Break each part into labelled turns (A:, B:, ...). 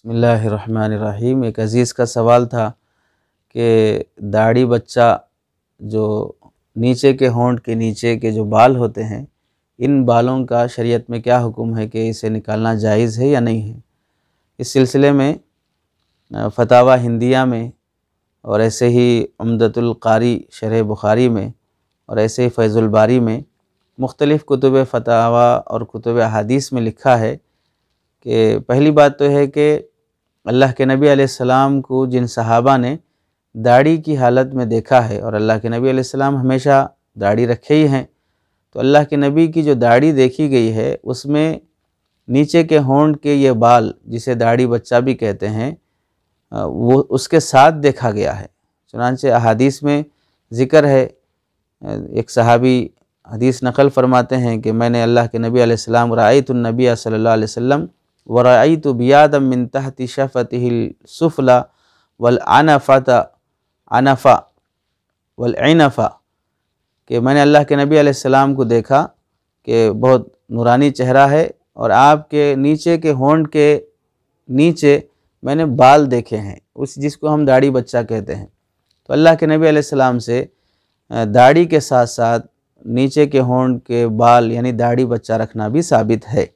A: بسم اللہ الرحمن الرحیم۔ ایک عزیز کا سوال تھا کہ داڑھی بچہ جو نیچے کے ہونٹ کے نیچے کے جو بال ہوتے ہیں، ان بالوں کا شریعت میں کیا حکم ہے کہ اسے نکالنا جائز ہے یا نہیں ہے۔ اس سلسلے میں فتاوی ہندیہ میں اور ایسے ہی عمدۃ القاری شرح بخاری میں اور ایسے ہی فیض الباری میں مختلف کتب فتاوی اور کتب احادیث میں لکھا ہے کہ پہلی بات تو ہے کہ اللہ کے نبی علیہ السلام کو جن صحابہ نے داڑھی کی حالت میں دیکھا ہے، اور اللہ کے نبی علیہ السلام ہمیشہ داڑھی رکھے ہی ہیں، تو اللہ کے نبی کی جو داڑھی دیکھی گئی ہے اس میں نیچے کے ہونٹ کے یہ بال جسے داڑھی بچہ بھی کہتے ہیں وہ اس کے ساتھ دیکھا گیا ہے۔ چنانچہ احادیث میں ذکر ہے، ایک صحابی حدیث نقل فرماتے ہیں کہ میں نے اللہ کے نبی علیہ السلام رأیت النبی صلی اللہ علیہ وسلم ورأیت بیادا من تحت شفته السفلی والعنفہ کہ میں نے اللہ کے نبی علیہ السلام کو دیکھا کہ بہت نورانی چہرہ ہے، اور آپ کے نیچے کے ہونٹ کے نیچے میں نے بال دیکھے ہیں، جس کو ہم داڑھی بچہ کہتے ہیں۔ تو اللہ کے نبی علیہ السلام سے داڑھی کے ساتھ ساتھ نیچے کے ہونٹ کے بال یعنی داڑھی بچہ رکھنا بھی ثابت ہے۔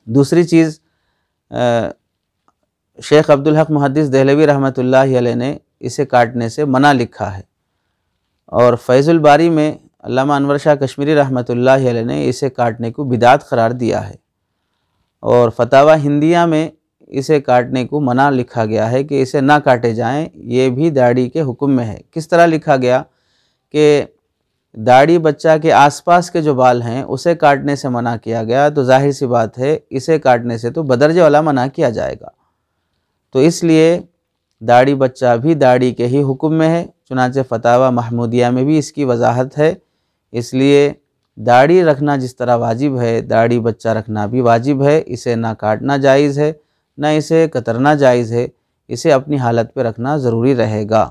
A: دوسری چیز، شیخ عبدالحق محدث دہلوی رحمۃ اللہ علیہ نے اسے کاٹنے سے منع لکھا ہے، اور فیض الباری میں علامہ انور شاہ کشمیری رحمۃ اللہ علیہ نے اسے کاٹنے کو بدعت قرار دیا ہے، اور فتاوی ہندیہ میں اسے کاٹنے کو منع لکھا گیا ہے کہ اسے نہ کاٹے جائیں، یہ بھی داڑھی کے حکم میں ہے۔ کس طرح لکھا گیا کہ داڑھی بچہ کے آس پاس کے جو بال ہیں اسے کاٹنے سے منع کیا گیا، تو ظاہر سی بات ہے اسے کاٹنے سے تو بدرجہ والا منع کیا جائے گا، تو اس لیے داڑھی بچہ بھی داڑھی کے ہی حکم میں ہے۔ چنانچہ فتاوی محمودیہ میں بھی اس کی وضاحت ہے۔ اس لیے داڑھی رکھنا جس طرح واجب ہے، داڑھی بچہ رکھنا بھی واجب ہے، اسے نہ کاٹنا جائز ہے نہ اسے کترنا جائز ہے، اسے اپنی حالت پہ رکھنا ضروری رہے گا۔